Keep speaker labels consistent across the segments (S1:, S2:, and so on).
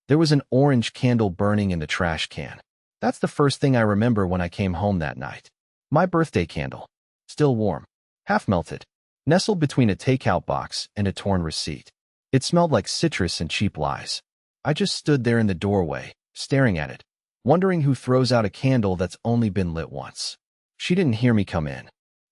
S1: There was an orange candle burning in the trash can. That's the first thing I remember when I came home that night. My birthday candle. Still warm. Half melted. Nestled between a takeout box and a torn receipt. It smelled like citrus and cheap lies. I just stood there in the doorway, staring at it, wondering who throws out a candle that's only been lit once. She didn't hear me come in.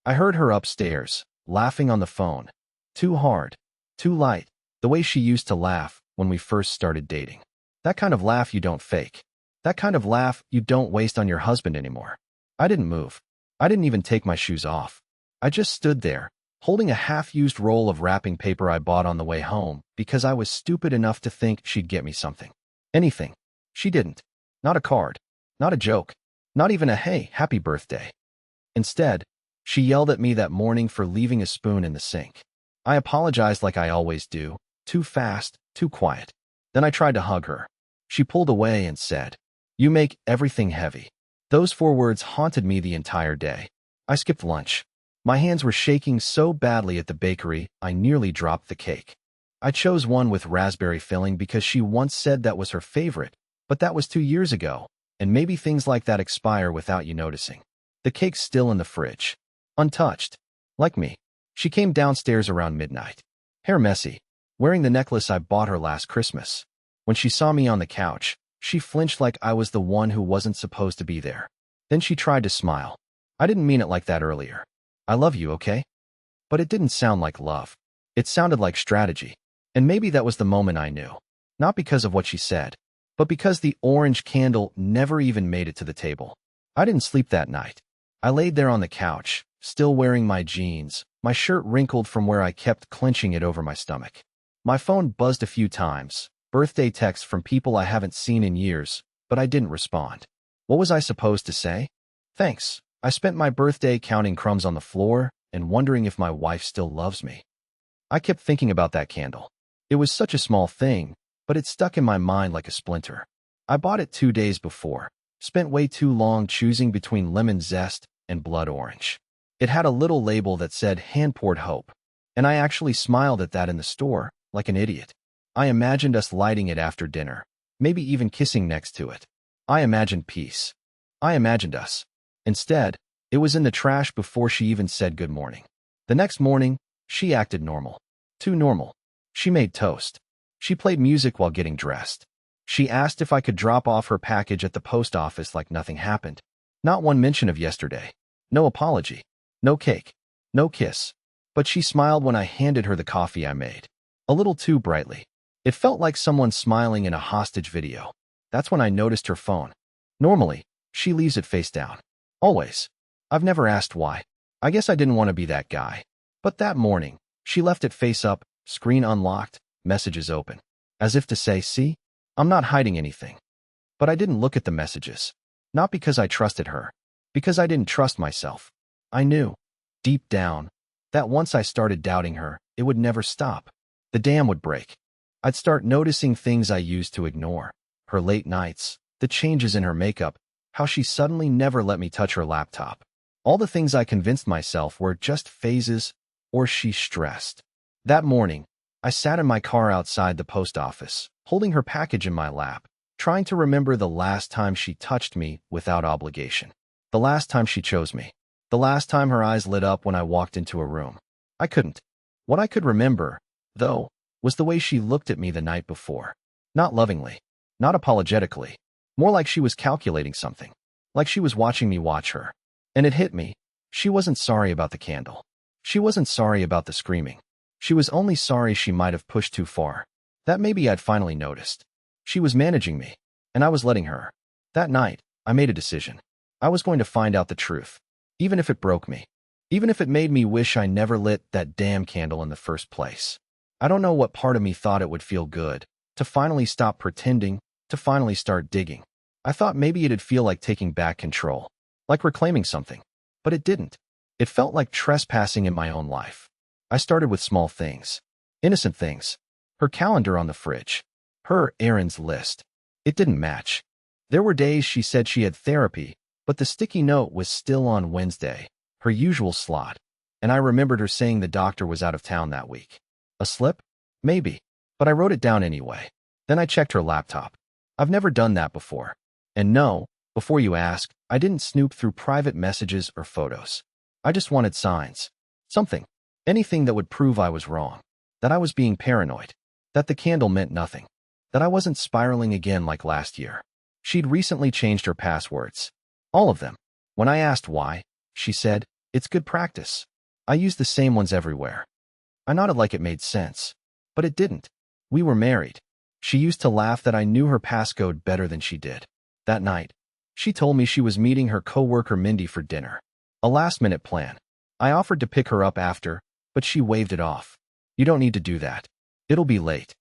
S1: I heard her upstairs, laughing on the phone. Too hard. Too light. The way she used to laugh when we first started dating. That kind of laugh you don't fake. That kind of laugh you don't waste on your husband anymore. I didn't move. I didn't even take my shoes off. I just stood there, holding a half-used roll of wrapping paper I bought on the way home because I was stupid enough to think she'd get me something. Anything. She didn't. Not a card. Not a joke. Not even a "hey, happy birthday." Instead, she yelled at me that morning for leaving a spoon in the sink. I apologized like I always do, too fast, too quiet. Then I tried to hug her. She pulled away and said, "You make everything heavy." Those 4 words haunted me the entire day. I skipped lunch. My hands were shaking so badly at the bakery, I nearly dropped the cake. I chose one with raspberry filling because she once said that was her favorite, but that was 2 years ago, and maybe things like that expire without you noticing. The cake's still in the fridge. Untouched. Like me. She came downstairs around midnight. Hair messy. Wearing the necklace I bought her last Christmas. When she saw me on the couch, she flinched like I was the one who wasn't supposed to be there. Then she tried to smile. I didn't mean it like that earlier. I love you, okay? But it didn't sound like love. It sounded like strategy. And maybe that was the moment I knew. Not because of what she said, but because the orange candle never even made it to the table. I didn't sleep that night. I laid there on the couch, still wearing my jeans, my shirt wrinkled from where I kept clenching it over my stomach. My phone buzzed a few times, birthday texts from people I haven't seen in years, but I didn't respond. What was I supposed to say? Thanks. I spent my birthday counting crumbs on the floor and wondering if my wife still loves me. I kept thinking about that candle. It was such a small thing, but it stuck in my mind like a splinter. I bought it 2 days before, spent way too long choosing between lemon zest and blood orange. It had a little label that said hand-poured hope, and I actually smiled at that in the store, like an idiot. I imagined us lighting it after dinner, maybe even kissing next to it. I imagined peace. I imagined us. Instead, it was in the trash before she even said good morning. The next morning, she acted normal. Too normal. She made toast. She played music while getting dressed. She asked if I could drop off her package at the post office like nothing happened. Not one mention of yesterday. No apology. No cake. No kiss. But she smiled when I handed her the coffee I made. A little too brightly. It felt like someone smiling in a hostage video. That's when I noticed her phone. Normally, she leaves it face down. Always. I've never asked why. I guess I didn't want to be that guy. But that morning, she left it face up, screen unlocked, messages open. As if to say, see? I'm not hiding anything. But I didn't look at the messages. Not because I trusted her. Because I didn't trust myself. I knew, deep down, that once I started doubting her, it would never stop. The dam would break. I'd start noticing things I used to ignore. Her late nights, the changes in her makeup, how she suddenly never let me touch her laptop. All the things I convinced myself were just phases, or she stressed. That morning, I sat in my car outside the post office, holding her package in my lap, trying to remember the last time she touched me without obligation. The last time she chose me. The last time her eyes lit up when I walked into a room. I couldn't. What I could remember, though, was the way she looked at me the night before. Not lovingly. Not apologetically. More like she was calculating something. Like she was watching me watch her. And it hit me. She wasn't sorry about the candle. She wasn't sorry about the screaming. She was only sorry she might have pushed too far. That maybe I'd finally noticed. She was managing me, and I was letting her. That night, I made a decision. I was going to find out the truth. Even if it broke me. Even if it made me wish I never lit that damn candle in the first place. I don't know what part of me thought it would feel good. To finally stop pretending. To finally start digging. I thought maybe it'd feel like taking back control. Like reclaiming something. But it didn't. It felt like trespassing in my own life. I started with small things. Innocent things. Her calendar on the fridge. Her errands list. It didn't match. There were days she said she had therapy, but the sticky note was still on Wednesday, her usual slot, and I remembered her saying the doctor was out of town that week. A slip? Maybe. But I wrote it down anyway. Then I checked her laptop. I've never done that before. And no, before you ask, I didn't snoop through private messages or photos. I just wanted signs. Something. Anything that would prove I was wrong. That I was being paranoid. That the candle meant nothing. That I wasn't spiraling again like last year. She'd recently changed her passwords. All of them. When I asked why, she said, "It's good practice. I use the same ones everywhere." I nodded like it made sense. But it didn't. We were married. She used to laugh that I knew her passcode better than she did. That night, she told me she was meeting her coworker Mindy for dinner. A last-minute plan. I offered to pick her up after, but she waved it off. "You don't need to do that. It'll be late."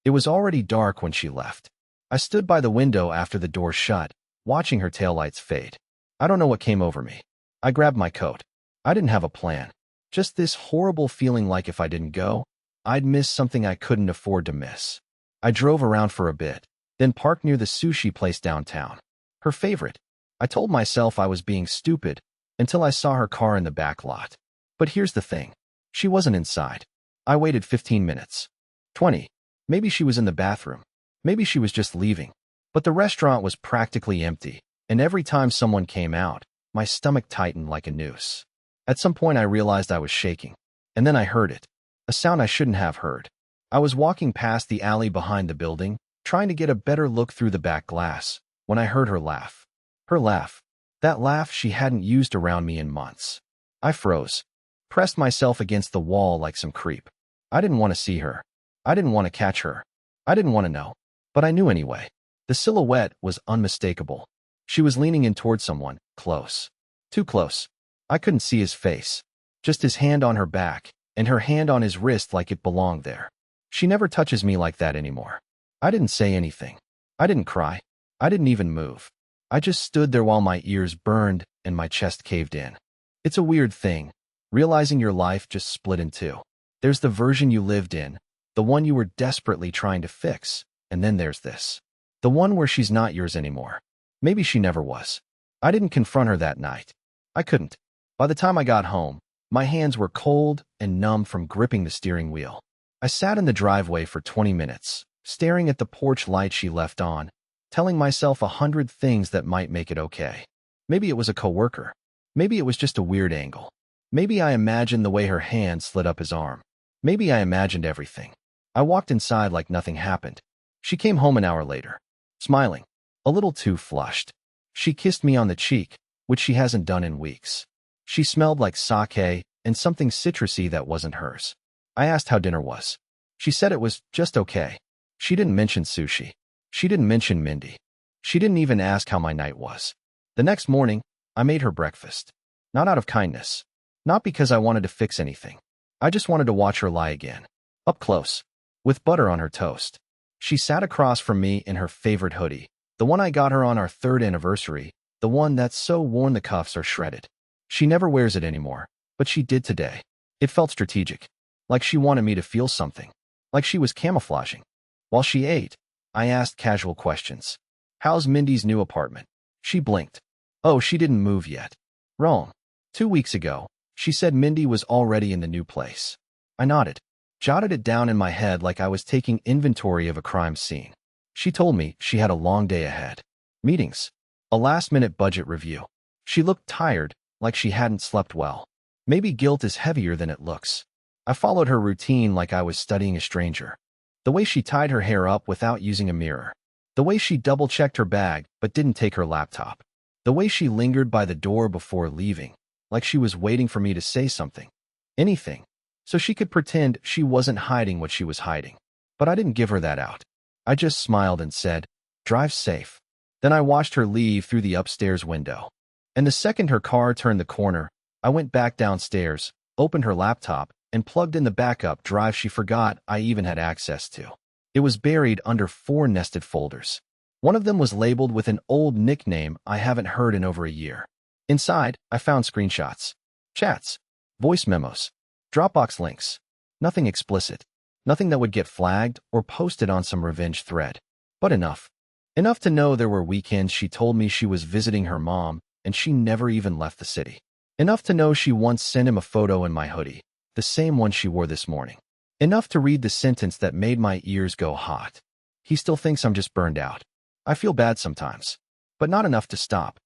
S1: It was already dark when she left. I stood by the window after the door shut, watching her taillights fade. I don't know what came over me. I grabbed my coat. I didn't have a plan. Just this horrible feeling like if I didn't go, I'd miss something I couldn't afford to miss. I drove around for a bit, then parked near the sushi place downtown. Her favorite. I told myself I was being stupid until I saw her car in the back lot. But here's the thing. She wasn't inside. I waited 15 minutes. 20. Maybe she was in the bathroom. Maybe she was just leaving. But the restaurant was practically empty, and every time someone came out, my stomach tightened like a noose. At some point I realized I was shaking. And then I heard it. A sound I shouldn't have heard. I was walking past the alley behind the building, trying to get a better look through the back glass, when I heard her laugh. Her laugh. That laugh she hadn't used around me in months. I froze. Pressed myself against the wall like some creep. I didn't want to see her. I didn't want to catch her. I didn't want to know. But I knew anyway. The silhouette was unmistakable. She was leaning in toward someone, close. Too close. I couldn't see his face. Just his hand on her back, and her hand on his wrist like it belonged there. She never touches me like that anymore. I didn't say anything. I didn't cry. I didn't even move. I just stood there while my ears burned and my chest caved in. It's a weird thing, realizing your life just split in two. There's the version you lived in, the one you were desperately trying to fix, and then there's this. The one where she's not yours anymore. Maybe she never was. I didn't confront her that night. I couldn't. By the time I got home, my hands were cold and numb from gripping the steering wheel. I sat in the driveway for 20 minutes, staring at the porch light she left on, telling myself 100 things that might make it okay. Maybe it was a coworker. Maybe it was just a weird angle. Maybe I imagined the way her hand slid up his arm. Maybe I imagined everything. I walked inside like nothing happened. She came home an hour later, smiling, a little too flushed. She kissed me on the cheek, which she hasn't done in weeks. She smelled like sake and something citrusy that wasn't hers. I asked how dinner was. She said it was just okay. She didn't mention sushi. She didn't mention Mindy. She didn't even ask how my night was. The next morning, I made her breakfast. Not out of kindness. Not because I wanted to fix anything. I just wanted to watch her lie again. Up close. With butter on her toast. She sat across from me in her favorite hoodie. The one I got her on our 3rd anniversary. The one that's so worn the cuffs are shredded. She never wears it anymore, but she did today. It felt strategic. Like she wanted me to feel something. Like she was camouflaging. While she ate, I asked casual questions. "How's Mindy's new apartment?" She blinked. "Oh, she didn't move yet." Wrong. 2 weeks ago, she said Mindy was already in the new place. I nodded. Jotted it down in my head like I was taking inventory of a crime scene. She told me she had a long day ahead. Meetings. A last-minute budget review. She looked tired, like she hadn't slept well. Maybe guilt is heavier than it looks. I followed her routine like I was studying a stranger. The way she tied her hair up without using a mirror. The way she double-checked her bag but didn't take her laptop. The way she lingered by the door before leaving, like she was waiting for me to say something. Anything. So she could pretend she wasn't hiding what she was hiding. But I didn't give her that out. I just smiled and said, "Drive safe." Then I watched her leave through the upstairs window. And the second her car turned the corner, I went back downstairs, opened her laptop, and plugged in the backup drive she forgot I even had access to. It was buried under 4 nested folders. One of them was labeled with an old nickname I haven't heard in over a year. Inside, I found screenshots, chats, voice memos, Dropbox links. Nothing explicit. Nothing that would get flagged or posted on some revenge thread. But enough. Enough to know there were weekends she told me she was visiting her mom and she never even left the city. Enough to know she once sent him a photo in my hoodie, the same one she wore this morning. Enough to read the sentence that made my ears go hot. He still thinks I'm just burned out. I feel bad sometimes, but not enough to stop.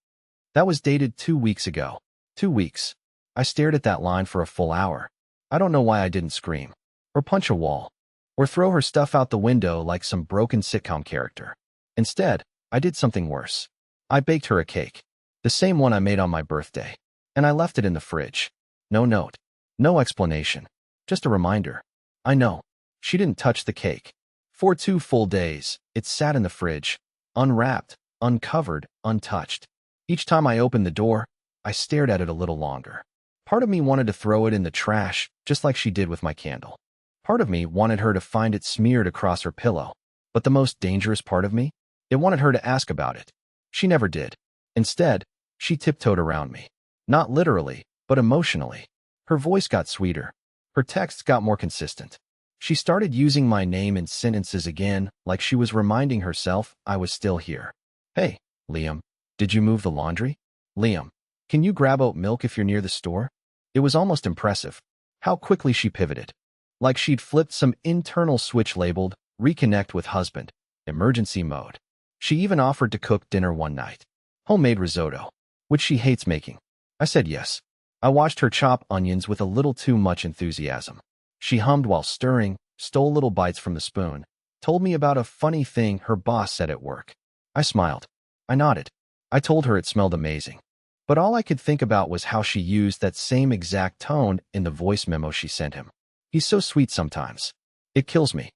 S1: That was dated 2 weeks ago. 2 weeks. I stared at that line for a full hour. I don't know why I didn't scream, or punch a wall, or throw her stuff out the window like some broken sitcom character. Instead, I did something worse. I baked her a cake, the same one I made on my birthday, and I left it in the fridge. No note, no explanation, just a reminder. I know. She didn't touch the cake. For 2 full days, it sat in the fridge, unwrapped, uncovered, untouched. Each time I opened the door, I stared at it a little longer. Part of me wanted to throw it in the trash, just like she did with my candle. Part of me wanted her to find it smeared across her pillow. But the most dangerous part of me? It wanted her to ask about it. She never did. Instead, she tiptoed around me. Not literally, but emotionally. Her voice got sweeter. Her texts got more consistent. She started using my name in sentences again, like she was reminding herself I was still here. Hey, Liam, did you move the laundry? Liam, can you grab oat milk if you're near the store? It was almost impressive how quickly she pivoted. Like she'd flipped some internal switch labeled, reconnect with husband, emergency mode. She even offered to cook dinner one night. Homemade risotto, which she hates making. I said yes. I watched her chop onions with a little too much enthusiasm. She hummed while stirring, stole little bites from the spoon, told me about a funny thing her boss said at work. I smiled. I nodded. I told her it smelled amazing. But all I could think about was how she used that same exact tone in the voice memo she sent him. He's so sweet sometimes. It kills me.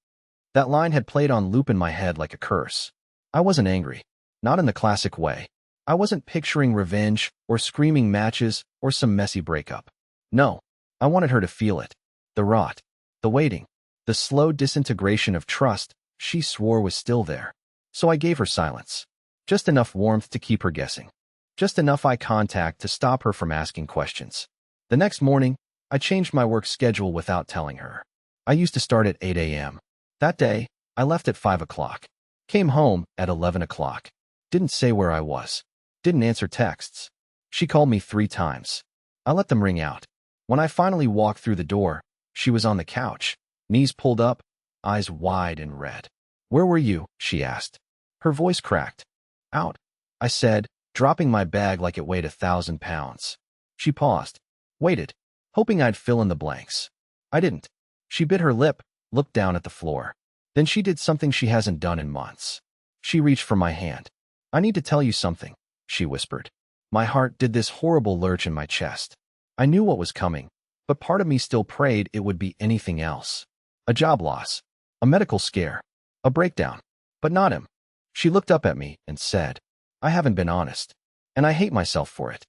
S1: That line had played on loop in my head like a curse. I wasn't angry. Not in the classic way. I wasn't picturing revenge or screaming matches or some messy breakup. No, I wanted her to feel it. The rot, the waiting, the slow disintegration of trust she swore was still there. So I gave her silence. Just enough warmth to keep her guessing. Just enough eye contact to stop her from asking questions. The next morning, I changed my work schedule without telling her. I used to start at 8 a.m. That day, I left at 5 o'clock. Came home at 11 o'clock. Didn't say where I was. Didn't answer texts. She called me 3 times. I let them ring out. When I finally walked through the door, she was on the couch, knees pulled up, eyes wide and red. Where were you? She asked. Her voice cracked. Out, I said, dropping my bag like it weighed 1,000 pounds. She paused, waited, hoping I'd fill in the blanks. I didn't. She bit her lip, looked down at the floor. Then she did something she hasn't done in months. She reached for my hand. I need to tell you something, she whispered. My heart did this horrible lurch in my chest. I knew what was coming, but part of me still prayed it would be anything else. A job loss, a medical scare, a breakdown, but not him. She looked up at me and said, I haven't been honest, and I hate myself for it.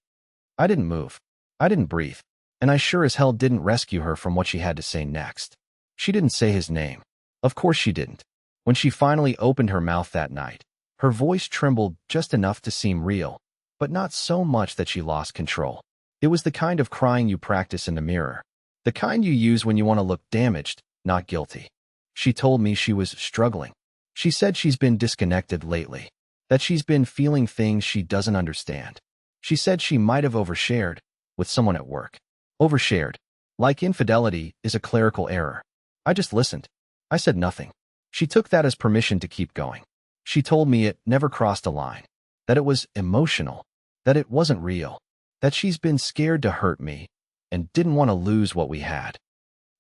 S1: I didn't move. I didn't breathe, and I sure as hell didn't rescue her from what she had to say next. She didn't say his name. Of course she didn't. When she finally opened her mouth that night, her voice trembled just enough to seem real, but not so much that she lost control. It was the kind of crying you practice in the mirror, the kind you use when you want to look damaged, not guilty. She told me she was struggling. She said she's been disconnected lately, that she's been feeling things she doesn't understand. She said she might have overshared with someone at work. Overshared, like infidelity, is a clerical error. I just listened. I said nothing. She took that as permission to keep going. She told me it never crossed a line, that it was emotional, that it wasn't real, that she's been scared to hurt me and didn't want to lose what we had.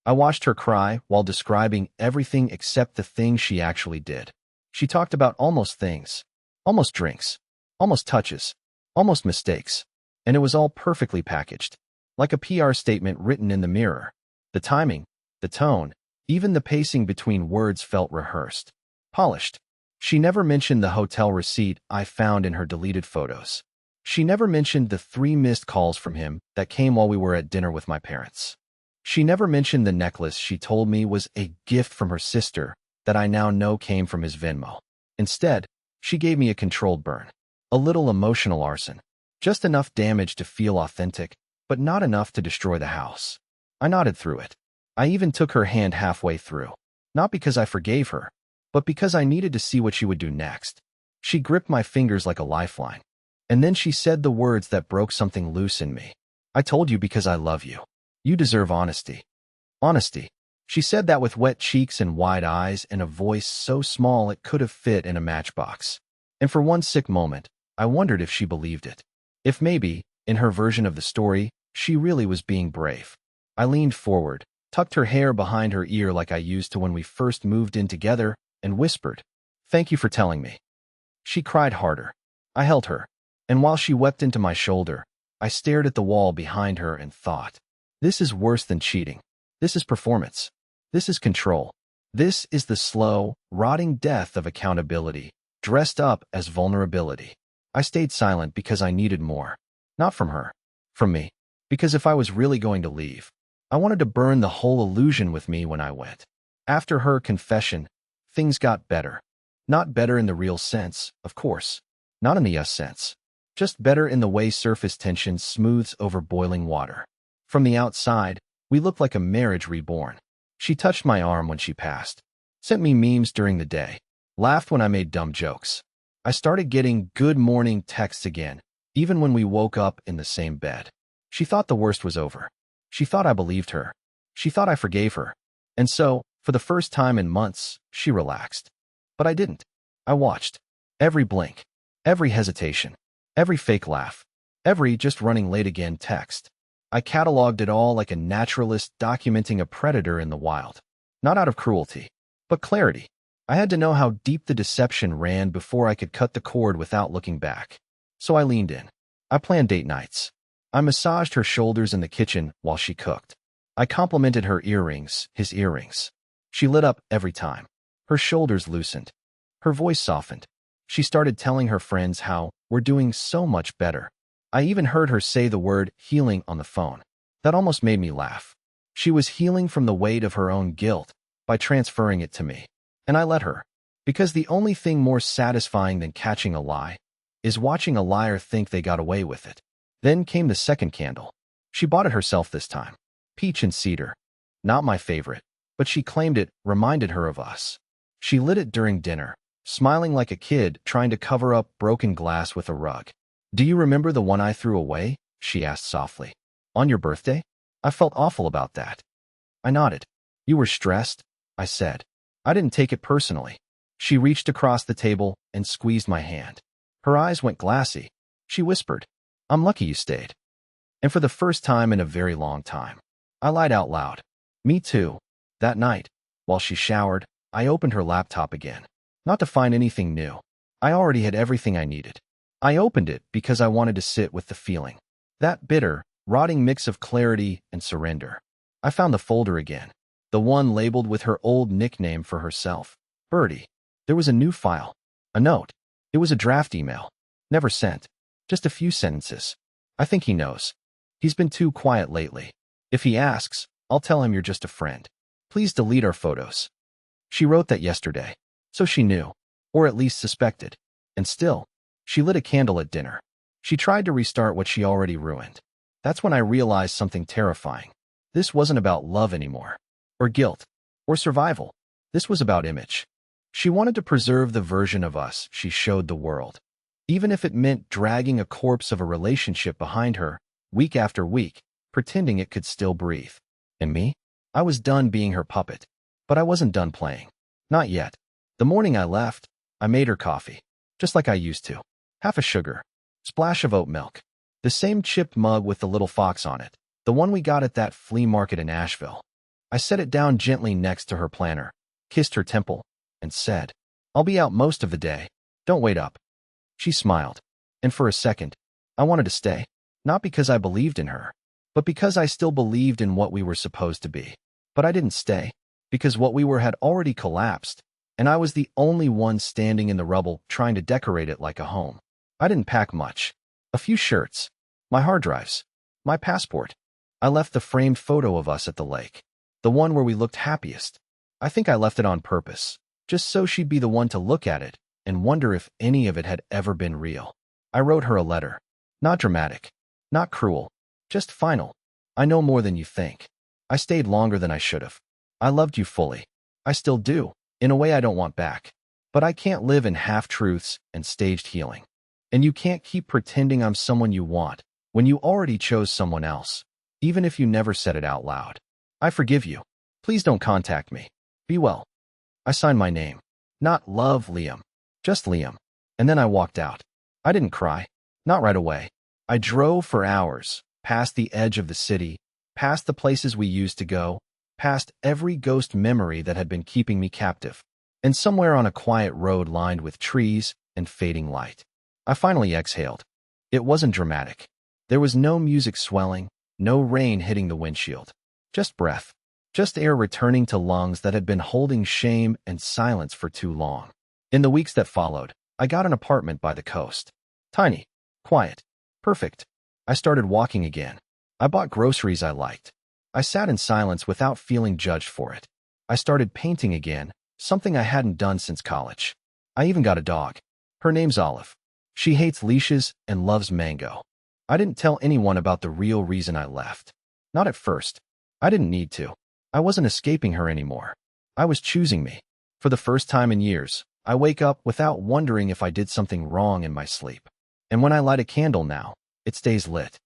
S1: I watched her cry while describing everything except the things she actually did. She talked about almost things, almost drinks, almost touches, almost mistakes, and it was all perfectly packaged, like a PR statement written in the mirror. The timing, the tone, even the pacing between words felt rehearsed, polished. She never mentioned the hotel receipt I found in her deleted photos. She never mentioned the 3 missed calls from him that came while we were at dinner with my parents. She never mentioned the necklace she told me was a gift from her sister that I now know came from his Venmo. Instead, she gave me a controlled burn, a little emotional arson, just enough damage to feel authentic, but not enough to destroy the house. I nodded through it. I even took her hand halfway through, not because I forgave her, but because I needed to see what she would do next. She gripped my fingers like a lifeline, and then she said the words that broke something loose in me. I told you because I love you. You deserve honesty. Honesty. She said that with wet cheeks and wide eyes and a voice so small it could have fit in a matchbox. And for one sick moment, I wondered if she believed it. If maybe, in her version of the story, she really was being brave. I leaned forward, tucked her hair behind her ear like I used to when we first moved in together, and whispered, "Thank you for telling me." She cried harder. I held her, and while she wept into my shoulder, I stared at the wall behind her and thought, this is worse than cheating. This is performance. This is control. This is the slow, rotting death of accountability, dressed up as vulnerability. I stayed silent because I needed more. Not from her. From me. Because if I was really going to leave, I wanted to burn the whole illusion with me when I went. After her confession, things got better. Not better in the real sense, of course. Not in the us sense. Just better in the way surface tension smooths over boiling water. From the outside, we looked like a marriage reborn. She touched my arm when she passed, sent me memes during the day, laughed when I made dumb jokes. I started getting good morning texts again, even when we woke up in the same bed. She thought the worst was over. She thought I believed her. She thought I forgave her. And so, for the first time in months, she relaxed. But I didn't. I watched. Every blink. Every hesitation. Every fake laugh. Every just running late again text. I cataloged it all like a naturalist documenting a predator in the wild. Not out of cruelty, but clarity. I had to know how deep the deception ran before I could cut the cord without looking back. So I leaned in. I planned date nights. I massaged her shoulders in the kitchen while she cooked. I complimented her earrings, his earrings. She lit up every time. Her shoulders loosened. Her voice softened. She started telling her friends how we're doing so much better. I even heard her say the word healing on the phone. That almost made me laugh. She was healing from the weight of her own guilt by transferring it to me. And I let her. Because the only thing more satisfying than catching a lie is watching a liar think they got away with it. Then came the second candle. She bought it herself this time. Peach and cedar. Not my favorite, but she claimed it reminded her of us. She lit it during dinner, smiling like a kid trying to cover up broken glass with a rug. "Do you remember the one I threw away?" she asked softly. "On your birthday?" I felt awful about that. I nodded. "You were stressed," I said. I didn't take it personally. She reached across the table and squeezed my hand. Her eyes went glassy. She whispered, "I'm lucky you stayed." And for the first time in a very long time, I lied out loud. Me too. That night, while she showered, I opened her laptop again. Not to find anything new. I already had everything I needed. I opened it because I wanted to sit with the feeling. That bitter, rotting mix of clarity and surrender. I found the folder again. The one labeled with her old nickname for herself. Birdie. There was a new file. A note. It was a draft email. Never sent. Just a few sentences. I think he knows. He's been too quiet lately. If he asks, I'll tell him you're just a friend. Please delete our photos. She wrote that yesterday. So she knew. Or at least suspected. And still, she lit a candle at dinner. She tried to restart what she already ruined. That's when I realized something terrifying. This wasn't about love anymore. Or guilt. Or survival. This was about image. She wanted to preserve the version of us she showed the world. Even if it meant dragging a corpse of a relationship behind her, week after week, pretending it could still breathe. And me? I was done being her puppet. But I wasn't done playing. Not yet. The morning I left, I made her coffee. Just like I used to. Half a sugar. Splash of oat milk. The same chipped mug with the little fox on it. The one we got at that flea market in Asheville. I set it down gently next to her planner, kissed her temple, and said, "I'll be out most of the day. Don't wait up." She smiled. And for a second, I wanted to stay. Not because I believed in her, but because I still believed in what we were supposed to be. But I didn't stay, because what we were had already collapsed, and I was the only one standing in the rubble trying to decorate it like a home. I didn't pack much. A few shirts. My hard drives. My passport. I left the framed photo of us at the lake. The one where we looked happiest. I think I left it on purpose, just so she'd be the one to look at it and wonder if any of it had ever been real. I wrote her a letter. Not dramatic. Not cruel. Just final. I know more than you think. I stayed longer than I should have. I loved you fully. I still do, in a way I don't want back. But I can't live in half-truths and staged healing. And you can't keep pretending I'm someone you want when you already chose someone else, even if you never said it out loud. I forgive you. Please don't contact me. Be well. I signed my name. Not Love Liam. Just Liam. And then I walked out. I didn't cry. Not right away. I drove for hours, past the edge of the city, past the places we used to go, past every ghost memory that had been keeping me captive. And somewhere on a quiet road lined with trees and fading light, I finally exhaled. It wasn't dramatic. There was no music swelling, no rain hitting the windshield. Just breath. Just air returning to lungs that had been holding shame and silence for too long. In the weeks that followed, I got an apartment by the coast. Tiny, quiet, perfect. I started walking again. I bought groceries I liked. I sat in silence without feeling judged for it. I started painting again, something I hadn't done since college. I even got a dog. Her name's Olive. She hates leashes and loves mango. I didn't tell anyone about the real reason I left. Not at first. I didn't need to. I wasn't escaping her anymore. I was choosing me. For the first time in years, I wake up without wondering if I did something wrong in my sleep. And when I light a candle now, it stays lit.